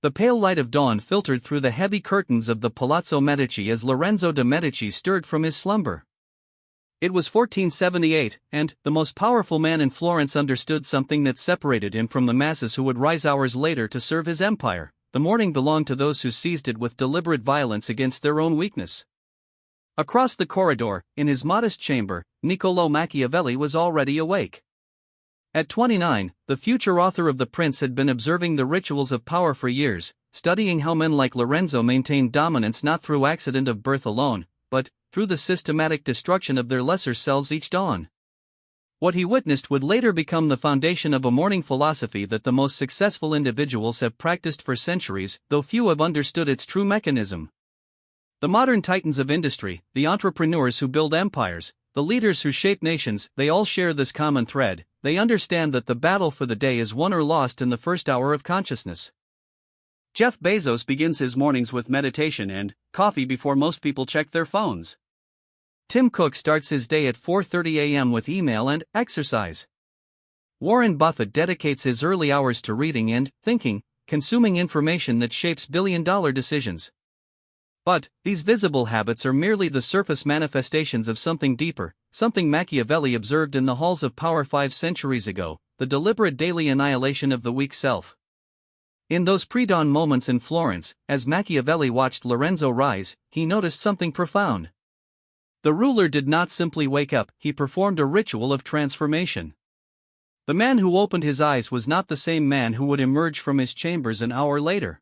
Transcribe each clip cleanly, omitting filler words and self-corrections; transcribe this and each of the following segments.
The pale light of dawn filtered through the heavy curtains of the Palazzo Medici as Lorenzo de' Medici stirred from his slumber. It was 1478, and the most powerful man in Florence understood something that separated him from the masses who would rise hours later to serve his empire. The morning belonged to those who seized it with deliberate violence against their own weakness. Across the corridor, in his modest chamber, Niccolò Machiavelli was already awake. At 29, the future author of The Prince had been observing the rituals of power for years, studying how men like Lorenzo maintained dominance not through accident of birth alone, but through the systematic destruction of their lesser selves each dawn. What he witnessed would later become the foundation of a morning philosophy that the most successful individuals have practiced for centuries, though few have understood its true mechanism. The modern titans of industry, the entrepreneurs who build empires, the leaders who shape nations, they all share this common thread. They understand that the battle for the day is won or lost in the first hour of consciousness. Jeff Bezos begins his mornings with meditation and coffee before most people check their phones. Tim Cook starts his day at 4:30 a.m. with email and exercise. Warren Buffett dedicates his early hours to reading and thinking, consuming information that shapes billion-dollar decisions. But these visible habits are merely the surface manifestations of something deeper, something Machiavelli observed in the halls of power 5 centuries ago, the deliberate daily annihilation of the weak self. In those pre-dawn moments in Florence, as Machiavelli watched Lorenzo rise, he noticed something profound. The ruler did not simply wake up, he performed a ritual of transformation. The man who opened his eyes was not the same man who would emerge from his chambers an hour later.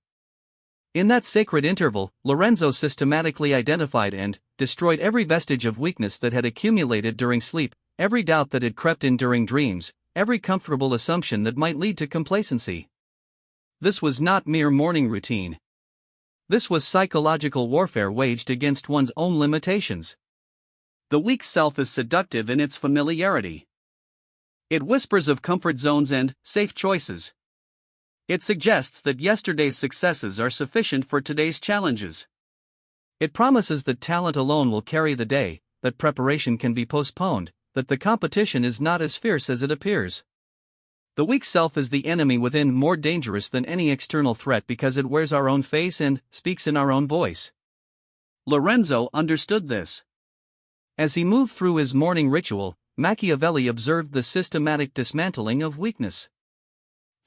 In that sacred interval, Lorenzo systematically identified and destroyed every vestige of weakness that had accumulated during sleep, every doubt that had crept in during dreams, every comfortable assumption that might lead to complacency. This was not mere morning routine. This was psychological warfare waged against one's own limitations. The weak self is seductive in its familiarity. It whispers of comfort zones and safe choices. It suggests that yesterday's successes are sufficient for today's challenges. It promises that talent alone will carry the day, that preparation can be postponed, that the competition is not as fierce as it appears. The weak self is the enemy within, more dangerous than any external threat because it wears our own face and speaks in our own voice. Lorenzo understood this. As he moved through his morning ritual, Machiavelli observed the systematic dismantling of weakness.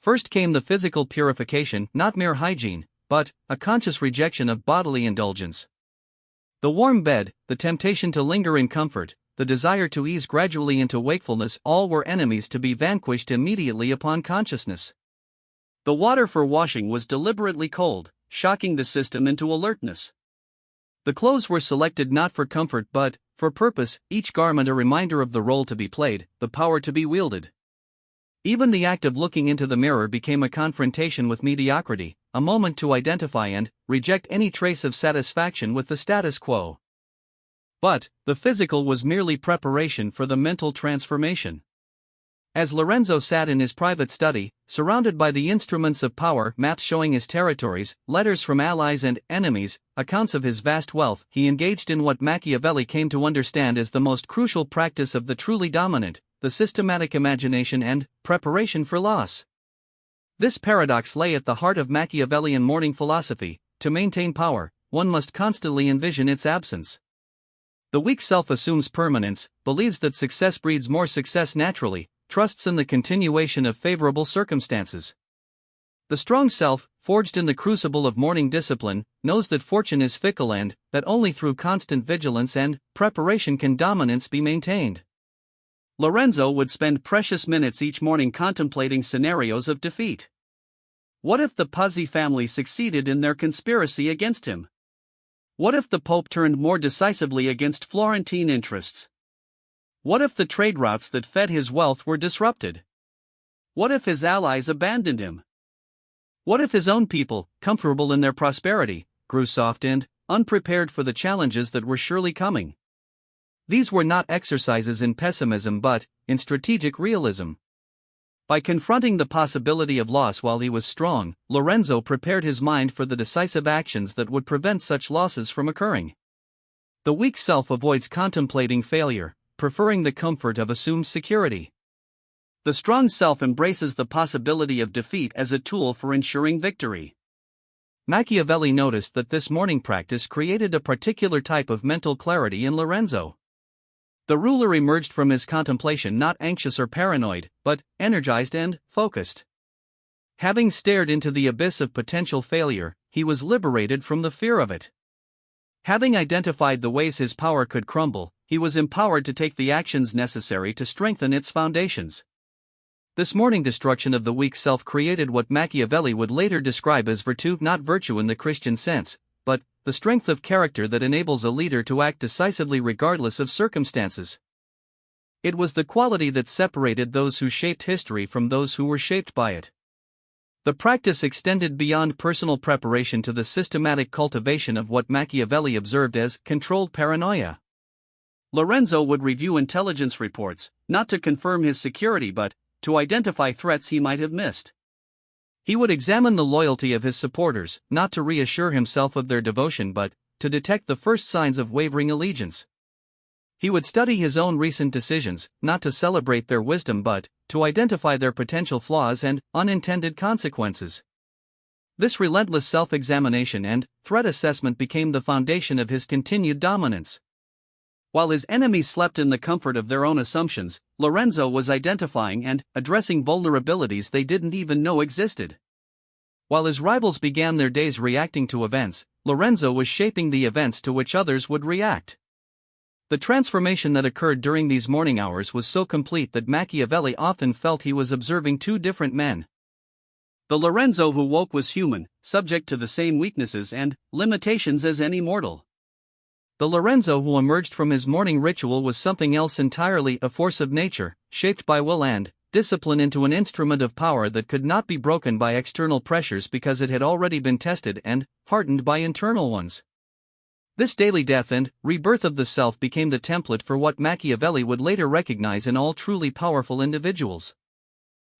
First came the physical purification, not mere hygiene, but a conscious rejection of bodily indulgence. The warm bed, the temptation to linger in comfort, the desire to ease gradually into wakefulness, all were enemies to be vanquished immediately upon consciousness. The water for washing was deliberately cold, shocking the system into alertness. The clothes were selected not for comfort but for purpose, each garment a reminder of the role to be played, the power to be wielded. Even the act of looking into the mirror became a confrontation with mediocrity, a moment to identify and reject any trace of satisfaction with the status quo. But the physical was merely preparation for the mental transformation. As Lorenzo sat in his private study, surrounded by the instruments of power, maps showing his territories, letters from allies and enemies, accounts of his vast wealth, he engaged in what Machiavelli came to understand as the most crucial practice of the truly dominant, the systematic imagination and preparation for loss. This paradox lay at the heart of Machiavellian morning philosophy. To maintain power, one must constantly envision its absence. The weak self assumes permanence, believes that success breeds more success naturally, trusts in the continuation of favorable circumstances. The strong self, forged in the crucible of morning discipline, knows that fortune is fickle and that only through constant vigilance and preparation can dominance be maintained. Lorenzo would spend precious minutes each morning contemplating scenarios of defeat. What if the Pazzi family succeeded in their conspiracy against him? What if the Pope turned more decisively against Florentine interests? What if the trade routes that fed his wealth were disrupted? What if his allies abandoned him? What if his own people, comfortable in their prosperity, grew soft and unprepared for the challenges that were surely coming? These were not exercises in pessimism but in strategic realism. By confronting the possibility of loss while he was strong, Lorenzo prepared his mind for the decisive actions that would prevent such losses from occurring. The weak self avoids contemplating failure, preferring the comfort of assumed security. The strong self embraces the possibility of defeat as a tool for ensuring victory. Machiavelli noticed that this morning practice created a particular type of mental clarity in Lorenzo. The ruler emerged from his contemplation not anxious or paranoid, but energized and focused. Having stared into the abyss of potential failure, he was liberated from the fear of it. Having identified the ways his power could crumble, he was empowered to take the actions necessary to strengthen its foundations. This morning destruction of the weak self created what Machiavelli would later describe as virtue, not virtue in the Christian sense, but the strength of character that enables a leader to act decisively regardless of circumstances. It was the quality that separated those who shaped history from those who were shaped by it. The practice extended beyond personal preparation to the systematic cultivation of what Machiavelli observed as controlled paranoia. Lorenzo would review intelligence reports, not to confirm his security but to identify threats he might have missed. He would examine the loyalty of his supporters, not to reassure himself of their devotion but to detect the first signs of wavering allegiance. He would study his own recent decisions, not to celebrate their wisdom but to identify their potential flaws and unintended consequences. This relentless self-examination and threat assessment became the foundation of his continued dominance. While his enemies slept in the comfort of their own assumptions, Lorenzo was identifying and addressing vulnerabilities they didn't even know existed. While his rivals began their days reacting to events, Lorenzo was shaping the events to which others would react. The transformation that occurred during these morning hours was so complete that Machiavelli often felt he was observing two different men. The Lorenzo who woke was human, subject to the same weaknesses and limitations as any mortal. The Lorenzo who emerged from his morning ritual was something else entirely, a force of nature, shaped by will and discipline into an instrument of power that could not be broken by external pressures because it had already been tested and hardened by internal ones. This daily death and rebirth of the self became the template for what Machiavelli would later recognize in all truly powerful individuals.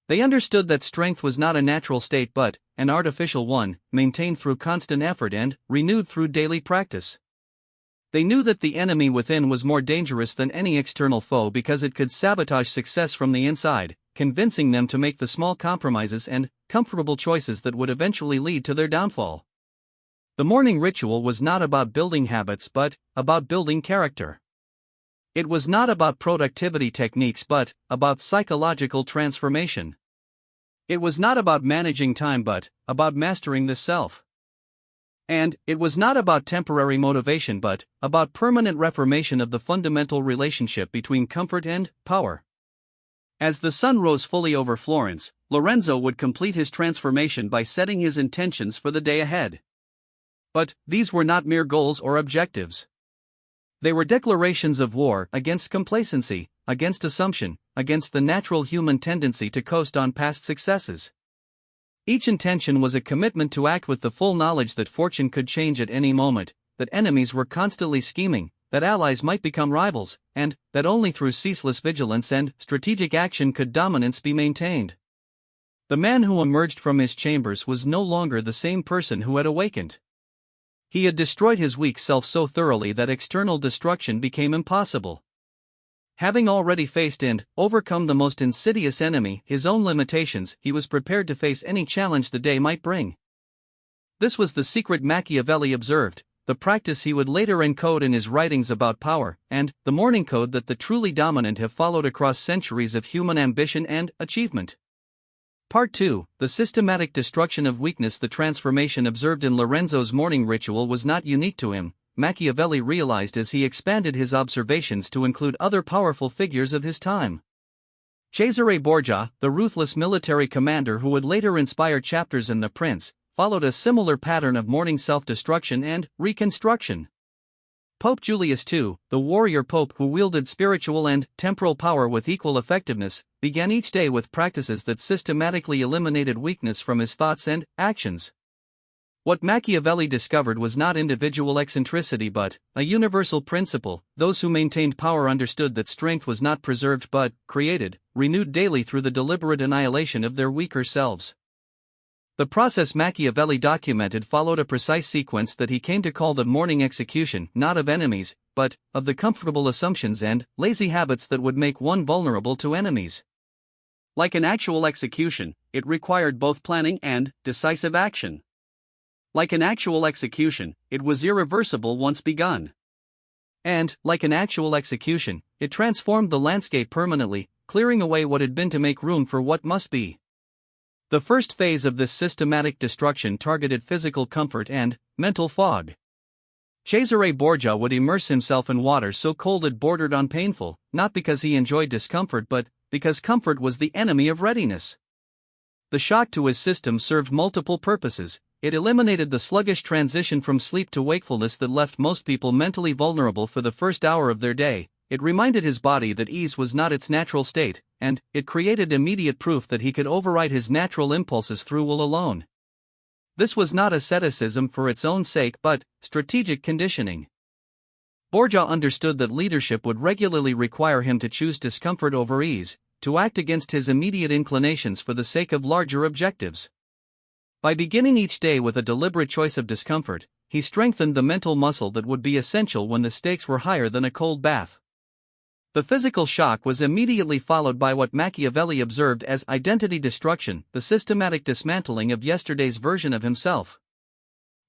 They understood that strength was not a natural state but an artificial one, maintained through constant effort and renewed through daily practice. They knew that the enemy within was more dangerous than any external foe because it could sabotage success from the inside, convincing them to make the small compromises and comfortable choices that would eventually lead to their downfall. The morning ritual was not about building habits but about building character. It was not about productivity techniques but about psychological transformation. It was not about managing time but about mastering the self. And it was not about temporary motivation but about permanent reformation of the fundamental relationship between comfort and power. As the sun rose fully over Florence, Lorenzo would complete his transformation by setting his intentions for the day ahead. But these were not mere goals or objectives. They were declarations of war against complacency, against assumption, against the natural human tendency to coast on past successes. Each intention was a commitment to act with the full knowledge that fortune could change at any moment, that enemies were constantly scheming, that allies might become rivals, and that only through ceaseless vigilance and strategic action could dominance be maintained. The man who emerged from his chambers was no longer the same person who had awakened. He had destroyed his weak self so thoroughly that external destruction became impossible. Having already faced and overcome the most insidious enemy, his own limitations, he was prepared to face any challenge the day might bring. This was the secret Machiavelli observed, the practice he would later encode in his writings about power, and the morning code that the truly dominant have followed across centuries of human ambition and achievement. Part 2, the systematic destruction of weakness. The transformation observed in Lorenzo's morning ritual was not unique to him, Machiavelli realized as he expanded his observations to include other powerful figures of his time. Cesare Borgia, the ruthless military commander who would later inspire chapters in The Prince, followed a similar pattern of morning self-destruction and reconstruction. Pope Julius II, the warrior pope who wielded spiritual and temporal power with equal effectiveness, began each day with practices that systematically eliminated weakness from his thoughts and actions. What Machiavelli discovered was not individual eccentricity but a universal principle. Those who maintained power understood that strength was not preserved but created, renewed daily through the deliberate annihilation of their weaker selves. The process Machiavelli documented followed a precise sequence that he came to call the morning execution, not of enemies, but of the comfortable assumptions and lazy habits that would make one vulnerable to enemies. Like an actual execution, it required both planning and decisive action. Like an actual execution, it was irreversible once begun. And, like an actual execution, it transformed the landscape permanently, clearing away what had been to make room for what must be. The first phase of this systematic destruction targeted physical comfort and mental fog. Cesare Borgia would immerse himself in water so cold it bordered on painful, not because he enjoyed discomfort but because comfort was the enemy of readiness. The shock to his system served multiple purposes. It eliminated the sluggish transition from sleep to wakefulness that left most people mentally vulnerable for the first hour of their day. It reminded his body that ease was not its natural state, and it created immediate proof that he could override his natural impulses through will alone. This was not asceticism for its own sake but strategic conditioning. Borgia understood that leadership would regularly require him to choose discomfort over ease, to act against his immediate inclinations for the sake of larger objectives. By beginning each day with a deliberate choice of discomfort, he strengthened the mental muscle that would be essential when the stakes were higher than a cold bath. The physical shock was immediately followed by what Machiavelli observed as identity destruction, the systematic dismantling of yesterday's version of himself.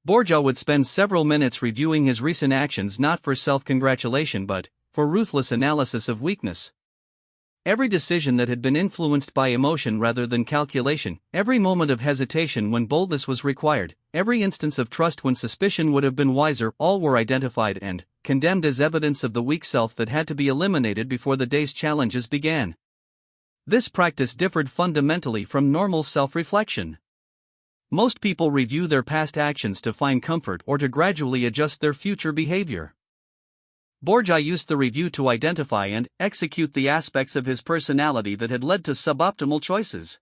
Borgia would spend several minutes reviewing his recent actions not for self-congratulation but for ruthless analysis of weakness. Every decision that had been influenced by emotion rather than calculation, every moment of hesitation when boldness was required, every instance of trust when suspicion would have been wiser, all were identified and condemned as evidence of the weak self that had to be eliminated before the day's challenges began. This practice differed fundamentally from normal self-reflection. Most people review their past actions to find comfort or to gradually adjust their future behavior. Borgia used the review to identify and execute the aspects of his personality that had led to suboptimal choices.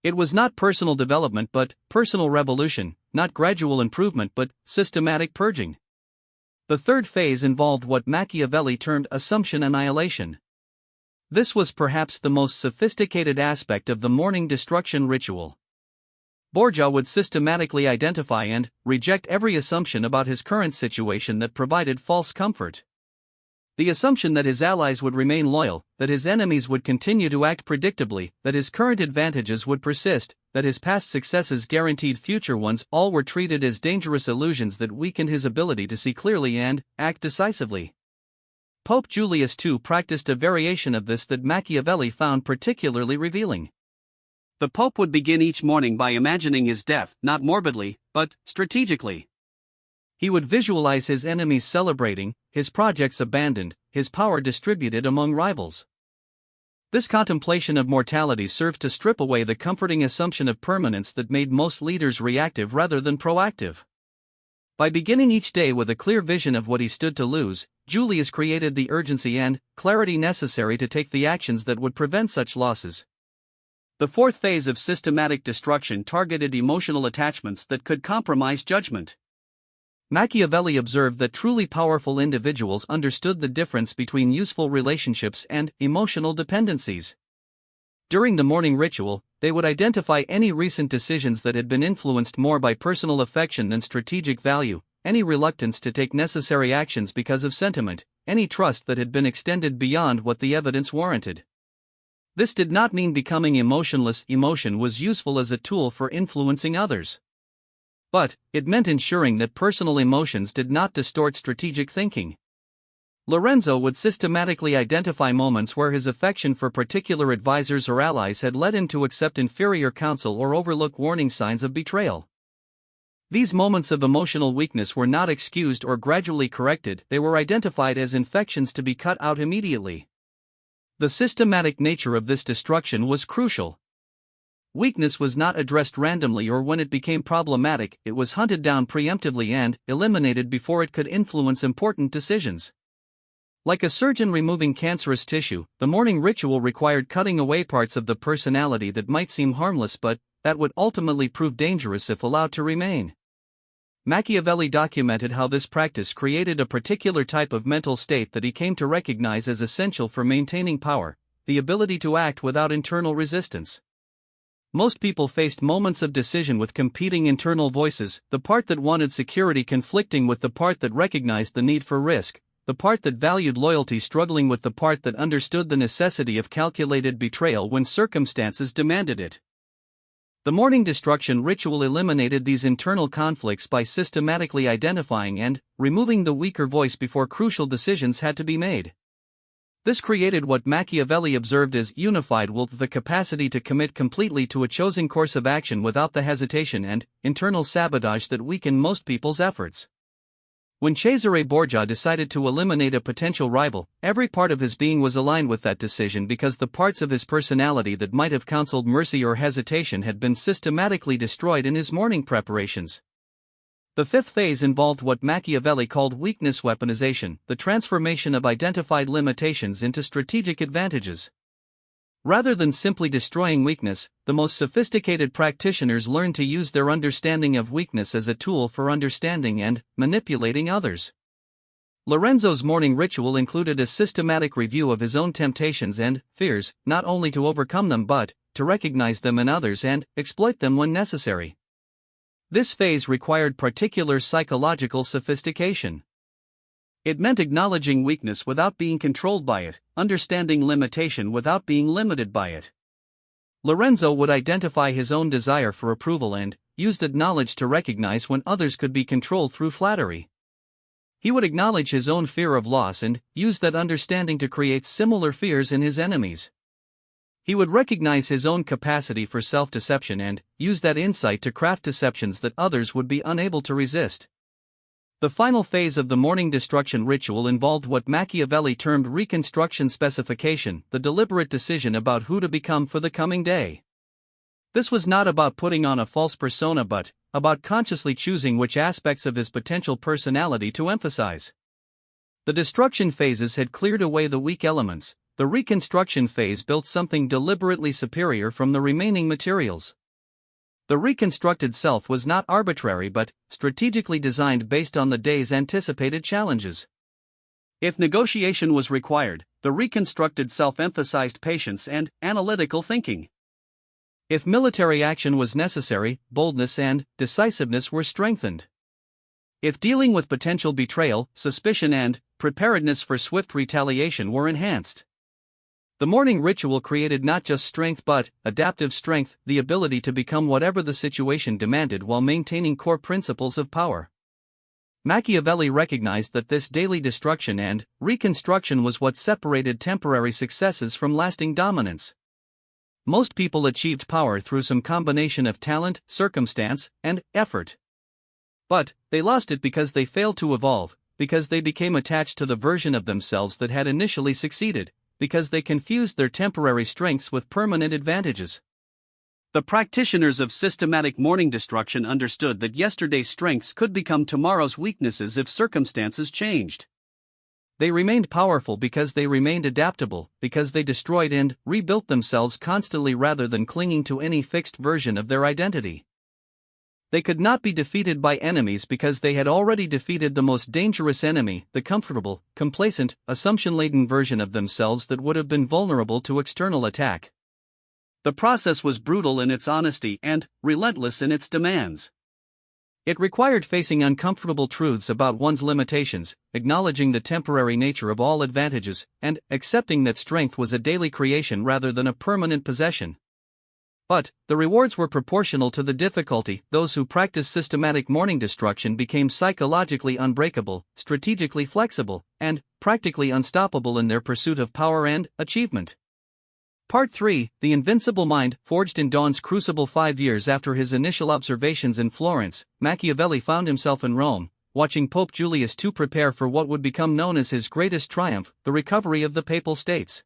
It was not personal development but personal revolution, not gradual improvement but systematic purging. The third phase involved what Machiavelli termed assumption annihilation. This was perhaps the most sophisticated aspect of the morning destruction ritual. Borgia would systematically identify and reject every assumption about his current situation that provided false comfort. The assumption that his allies would remain loyal, that his enemies would continue to act predictably, that his current advantages would persist, that his past successes guaranteed future ones, all were treated as dangerous illusions that weakened his ability to see clearly and act decisively. Pope Julius II practiced a variation of this that Machiavelli found particularly revealing. The Pope would begin each morning by imagining his death, not morbidly, but strategically. He would visualize his enemies celebrating, his projects abandoned, his power distributed among rivals. This contemplation of mortality served to strip away the comforting assumption of permanence that made most leaders reactive rather than proactive. By beginning each day with a clear vision of what he stood to lose, Julius created the urgency and clarity necessary to take the actions that would prevent such losses. The fourth phase of systematic destruction targeted emotional attachments that could compromise judgment. Machiavelli observed that truly powerful individuals understood the difference between useful relationships and emotional dependencies. During the morning ritual, they would identify any recent decisions that had been influenced more by personal affection than strategic value, any reluctance to take necessary actions because of sentiment, any trust that had been extended beyond what the evidence warranted. This did not mean becoming emotionless. Emotion was useful as a tool for influencing others. But it meant ensuring that personal emotions did not distort strategic thinking. Lorenzo would systematically identify moments where his affection for particular advisors or allies had led him to accept inferior counsel or overlook warning signs of betrayal. These moments of emotional weakness were not excused or gradually corrected, they were identified as infections to be cut out immediately. The systematic nature of this destruction was crucial. Weakness was not addressed randomly or when it became problematic, it was hunted down preemptively and eliminated before it could influence important decisions. Like a surgeon removing cancerous tissue, the morning ritual required cutting away parts of the personality that might seem harmless but that would ultimately prove dangerous if allowed to remain. Machiavelli documented how this practice created a particular type of mental state that he came to recognize as essential for maintaining power, the ability to act without internal resistance. Most people faced moments of decision with competing internal voices, the part that wanted security conflicting with the part that recognized the need for risk, the part that valued loyalty struggling with the part that understood the necessity of calculated betrayal when circumstances demanded it. The morning destruction ritual eliminated these internal conflicts by systematically identifying and removing the weaker voice before crucial decisions had to be made. This created what Machiavelli observed as unified will, the capacity to commit completely to a chosen course of action without the hesitation and internal sabotage that weaken most people's efforts. When Cesare Borgia decided to eliminate a potential rival, every part of his being was aligned with that decision because the parts of his personality that might have counseled mercy or hesitation had been systematically destroyed in his morning preparations. The fifth phase involved what Machiavelli called weakness weaponization, the transformation of identified limitations into strategic advantages. Rather than simply destroying weakness, the most sophisticated practitioners learned to use their understanding of weakness as a tool for understanding and manipulating others. Lorenzo's morning ritual included a systematic review of his own temptations and fears, not only to overcome them but to recognize them in others and exploit them when necessary. This phase required particular psychological sophistication. It meant acknowledging weakness without being controlled by it, understanding limitation without being limited by it. Lorenzo would identify his own desire for approval and use that knowledge to recognize when others could be controlled through flattery. He would acknowledge his own fear of loss and use that understanding to create similar fears in his enemies. He would recognize his own capacity for self-deception and use that insight to craft deceptions that others would be unable to resist. The final phase of the morning destruction ritual involved what Machiavelli termed reconstruction specification, the deliberate decision about who to become for the coming day. This was not about putting on a false persona but about consciously choosing which aspects of his potential personality to emphasize. The destruction phases had cleared away the weak elements. The reconstruction phase built something deliberately superior from the remaining materials. The reconstructed self was not arbitrary but strategically designed based on the day's anticipated challenges. If negotiation was required, the reconstructed self emphasized patience and analytical thinking. If military action was necessary, boldness and decisiveness were strengthened. If dealing with potential betrayal, suspicion and preparedness for swift retaliation were enhanced. The morning ritual created not just strength but adaptive strength, the ability to become whatever the situation demanded while maintaining core principles of power. Machiavelli recognized that this daily destruction and reconstruction was what separated temporary successes from lasting dominance. Most people achieved power through some combination of talent, circumstance, and effort. But they lost it because they failed to evolve, because they became attached to the version of themselves that had initially succeeded, because they confused their temporary strengths with permanent advantages. The practitioners of systematic morning destruction understood that yesterday's strengths could become tomorrow's weaknesses if circumstances changed. They remained powerful because they remained adaptable, because they destroyed and rebuilt themselves constantly rather than clinging to any fixed version of their identity. They could not be defeated by enemies because they had already defeated the most dangerous enemy, the comfortable, complacent, assumption-laden version of themselves that would have been vulnerable to external attack. The process was brutal in its honesty and relentless in its demands. It required facing uncomfortable truths about one's limitations, acknowledging the temporary nature of all advantages, and accepting that strength was a daily creation rather than a permanent possession. But the rewards were proportional to the difficulty. Those who practiced systematic morning destruction became psychologically unbreakable, strategically flexible, and practically unstoppable in their pursuit of power and achievement. Part 3, The Invincible Mind. Forged in Dawn's crucible 5 years after his initial observations in Florence, Machiavelli found himself in Rome, watching Pope Julius II prepare for what would become known as his greatest triumph, the recovery of the Papal States.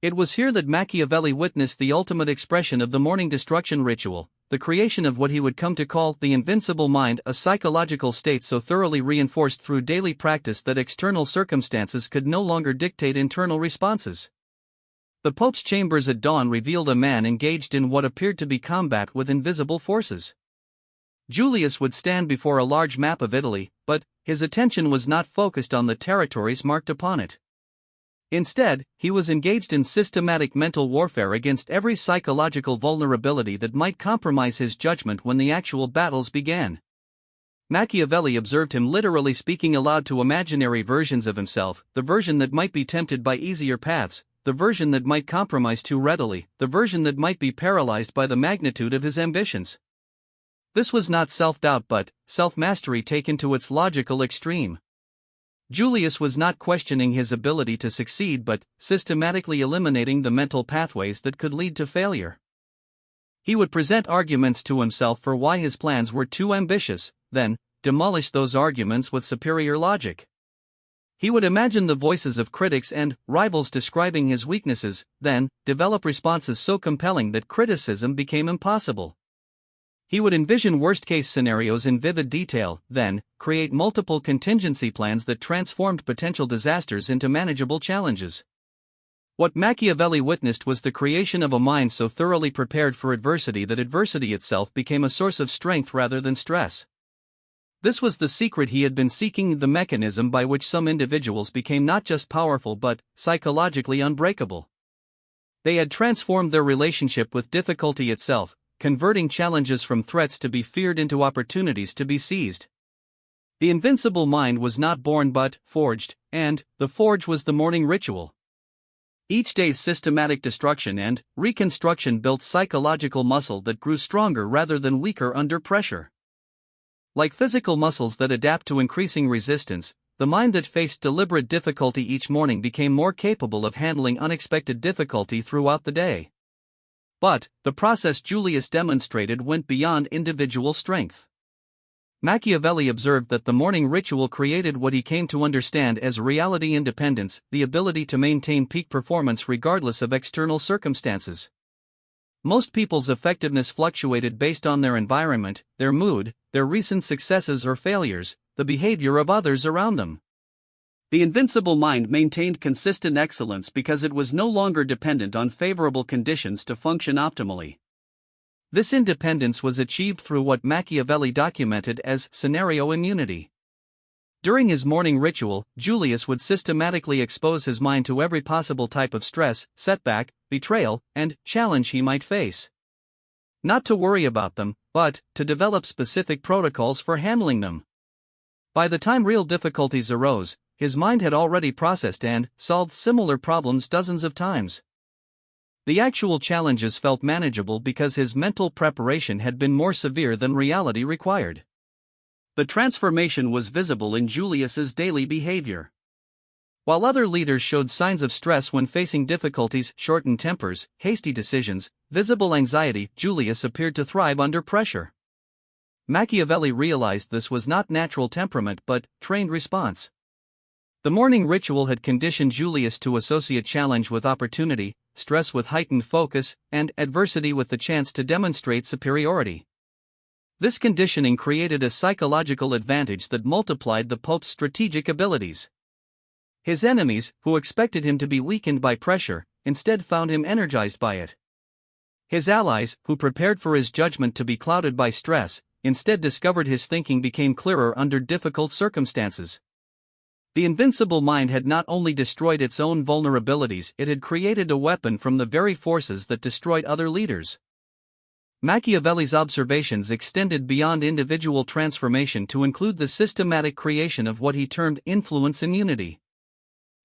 It was here that Machiavelli witnessed the ultimate expression of the morning destruction ritual, the creation of what he would come to call the invincible mind, a psychological state so thoroughly reinforced through daily practice that external circumstances could no longer dictate internal responses. The Pope's chambers at dawn revealed a man engaged in what appeared to be combat with invisible forces. Julius would stand before a large map of Italy, but his attention was not focused on the territories marked upon it. Instead, he was engaged in systematic mental warfare against every psychological vulnerability that might compromise his judgment when the actual battles began. Machiavelli observed him literally speaking aloud to imaginary versions of himself, the version that might be tempted by easier paths, the version that might compromise too readily, the version that might be paralyzed by the magnitude of his ambitions. This was not self-doubt but self-mastery taken to its logical extreme. Julius was not questioning his ability to succeed but systematically eliminating the mental pathways that could lead to failure. He would present arguments to himself for why his plans were too ambitious, then demolish those arguments with superior logic. He would imagine the voices of critics and rivals describing his weaknesses, then develop responses so compelling that criticism became impossible. He would envision worst-case scenarios in vivid detail, then create multiple contingency plans that transformed potential disasters into manageable challenges. What Machiavelli witnessed was the creation of a mind so thoroughly prepared for adversity that adversity itself became a source of strength rather than stress. This was the secret he had been seeking, the mechanism by which some individuals became not just powerful but psychologically unbreakable. They had transformed their relationship with difficulty itself, converting challenges from threats to be feared into opportunities to be seized. The invincible mind was not born but forged, and the forge was the morning ritual. Each day's systematic destruction and reconstruction built psychological muscle that grew stronger rather than weaker under pressure. Like physical muscles that adapt to increasing resistance, the mind that faced deliberate difficulty each morning became more capable of handling unexpected difficulty throughout the day. But the process Julius demonstrated went beyond individual strength. Machiavelli observed that the morning ritual created what he came to understand as reality independence, the ability to maintain peak performance regardless of external circumstances. Most people's effectiveness fluctuated based on their environment, their mood, their recent successes or failures, the behavior of others around them. The invincible mind maintained consistent excellence because it was no longer dependent on favorable conditions to function optimally. This independence was achieved through what Machiavelli documented as scenario immunity. During his morning ritual, Julius would systematically expose his mind to every possible type of stress, setback, betrayal, and challenge he might face. Not to worry about them, but to develop specific protocols for handling them. By the time real difficulties arose, his mind had already processed and solved similar problems dozens of times. The actual challenges felt manageable because his mental preparation had been more severe than reality required. The transformation was visible in Julius's daily behavior. While other leaders showed signs of stress when facing difficulties, shortened tempers, hasty decisions, visible anxiety, Julius appeared to thrive under pressure. Machiavelli realized this was not natural temperament but trained response. The morning ritual had conditioned Julius to associate challenge with opportunity, stress with heightened focus, and adversity with the chance to demonstrate superiority. This conditioning created a psychological advantage that multiplied the Pope's strategic abilities. His enemies, who expected him to be weakened by pressure, instead found him energized by it. His allies, who prepared for his judgment to be clouded by stress, instead discovered his thinking became clearer under difficult circumstances. The invincible mind had not only destroyed its own vulnerabilities, it had created a weapon from the very forces that destroyed other leaders. Machiavelli's observations extended beyond individual transformation to include the systematic creation of what he termed influence immunity.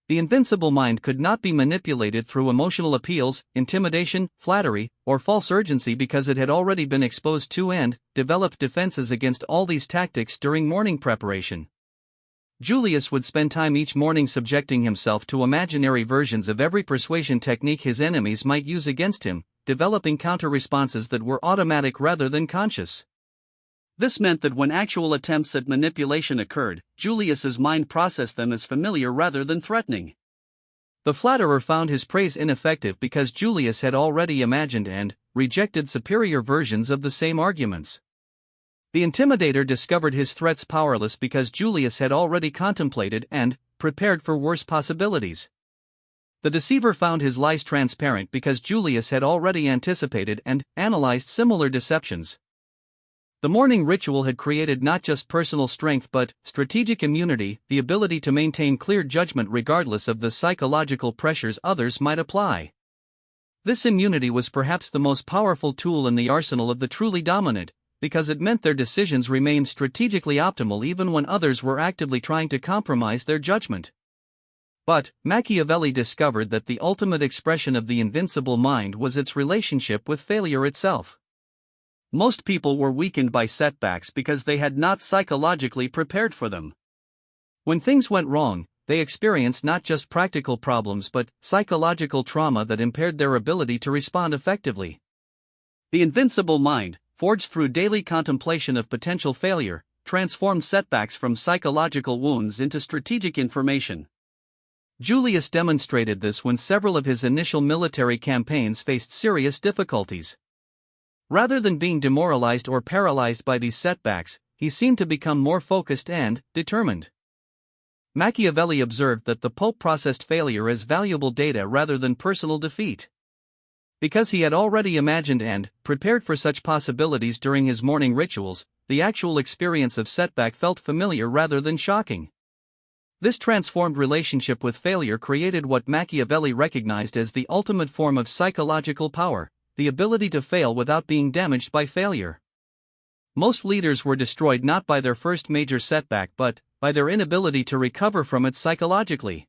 The invincible mind could not be manipulated through emotional appeals, intimidation, flattery, or false urgency because it had already been exposed to and developed defenses against all these tactics during morning preparation. Julius would spend time each morning subjecting himself to imaginary versions of every persuasion technique his enemies might use against him, developing counter-responses that were automatic rather than conscious. This meant that when actual attempts at manipulation occurred, Julius's mind processed them as familiar rather than threatening. The flatterer found his praise ineffective because Julius had already imagined and rejected superior versions of the same arguments. The intimidator discovered his threats powerless because Julius had already contemplated and prepared for worse possibilities. The deceiver found his lies transparent because Julius had already anticipated and analyzed similar deceptions. The morning ritual had created not just personal strength but strategic immunity, the ability to maintain clear judgment regardless of the psychological pressures others might apply. This immunity was perhaps the most powerful tool in the arsenal of the truly dominant, because it meant their decisions remained strategically optimal even when others were actively trying to compromise their judgment. But Machiavelli discovered that the ultimate expression of the invincible mind was its relationship with failure itself. Most people were weakened by setbacks because they had not psychologically prepared for them. When things went wrong, they experienced not just practical problems but psychological trauma that impaired their ability to respond effectively. The invincible mind, forged through daily contemplation of potential failure, transformed setbacks from psychological wounds into strategic information. Julius demonstrated this when several of his initial military campaigns faced serious difficulties. Rather than being demoralized or paralyzed by these setbacks, he seemed to become more focused and determined. Machiavelli observed that the Pope processed failure as valuable data rather than personal defeat. Because he had already imagined and prepared for such possibilities during his morning rituals, the actual experience of setback felt familiar rather than shocking. This transformed relationship with failure created what Machiavelli recognized as the ultimate form of psychological power, the ability to fail without being damaged by failure. Most leaders were destroyed not by their first major setback but by their inability to recover from it psychologically.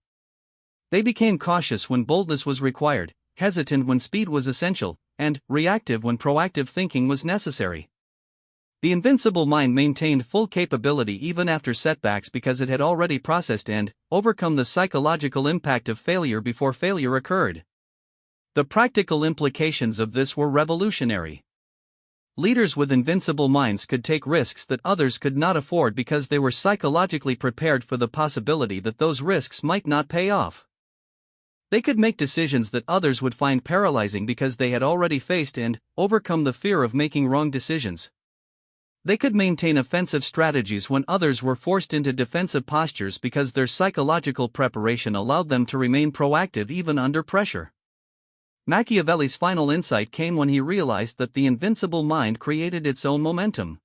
They became cautious when boldness was required, hesitant when speed was essential, and reactive when proactive thinking was necessary. The invincible mind maintained full capability even after setbacks because it had already processed and overcome the psychological impact of failure before failure occurred. The practical implications of this were revolutionary. Leaders with invincible minds could take risks that others could not afford because they were psychologically prepared for the possibility that those risks might not pay off. They could make decisions that others would find paralyzing because they had already faced and overcome the fear of making wrong decisions. They could maintain offensive strategies when others were forced into defensive postures because their psychological preparation allowed them to remain proactive even under pressure. Machiavelli's final insight came when he realized that the invincible mind created its own momentum.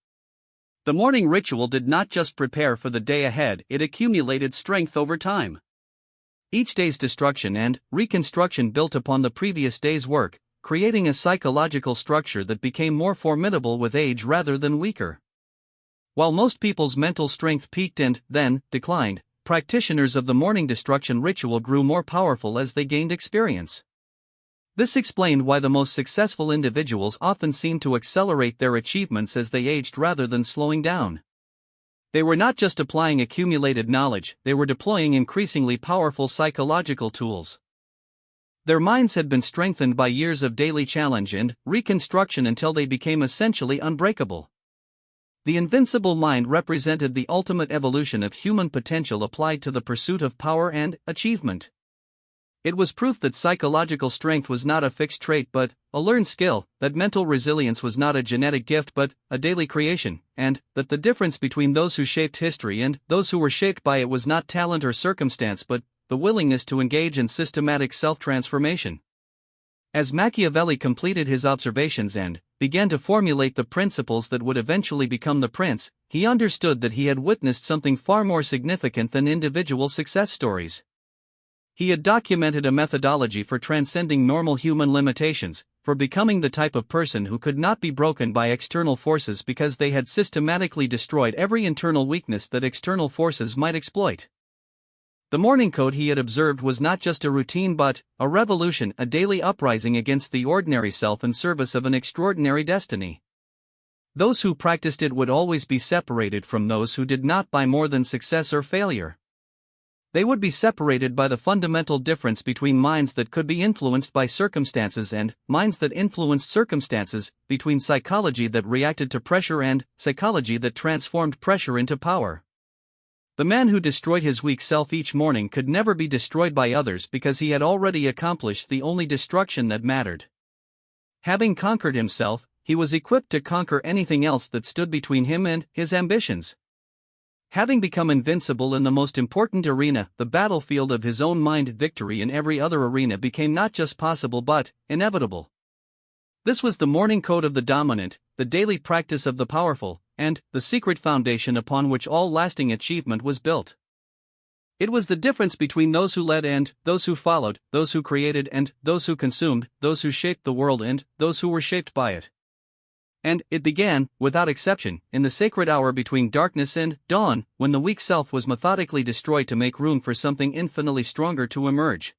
The morning ritual did not just prepare for the day ahead, it accumulated strength over time. Each day's destruction and reconstruction built upon the previous day's work, creating a psychological structure that became more formidable with age rather than weaker. While most people's mental strength peaked and then declined, practitioners of the morning destruction ritual grew more powerful as they gained experience. This explained why the most successful individuals often seemed to accelerate their achievements as they aged rather than slowing down. They were not just applying accumulated knowledge, they were deploying increasingly powerful psychological tools. Their minds had been strengthened by years of daily challenge and reconstruction until they became essentially unbreakable. The invincible mind represented the ultimate evolution of human potential applied to the pursuit of power and achievement. It was proof that psychological strength was not a fixed trait but a learned skill, that mental resilience was not a genetic gift but a daily creation, and that the difference between those who shaped history and those who were shaped by it was not talent or circumstance but the willingness to engage in systematic self-transformation. As Machiavelli completed his observations and began to formulate the principles that would eventually become the prince, he understood that he had witnessed something far more significant than individual success stories. He had documented a methodology for transcending normal human limitations, for becoming the type of person who could not be broken by external forces because they had systematically destroyed every internal weakness that external forces might exploit. The morning code he had observed was not just a routine but a revolution, a daily uprising against the ordinary self in service of an extraordinary destiny. Those who practiced it would always be separated from those who did not by more than success or failure. They would be separated by the fundamental difference between minds that could be influenced by circumstances and minds that influenced circumstances, between psychology that reacted to pressure and psychology that transformed pressure into power. The man who destroyed his weak self each morning could never be destroyed by others because he had already accomplished the only destruction that mattered. Having conquered himself, he was equipped to conquer anything else that stood between him and his ambitions. Having become invincible in the most important arena, the battlefield of his own mind, victory in every other arena became not just possible but inevitable. This was the morning code of the dominant, the daily practice of the powerful, and the secret foundation upon which all lasting achievement was built. It was the difference between those who led and those who followed, those who created and those who consumed, those who shaped the world and those who were shaped by it. And it began, without exception, in the sacred hour between darkness and dawn, when the weak self was methodically destroyed to make room for something infinitely stronger to emerge.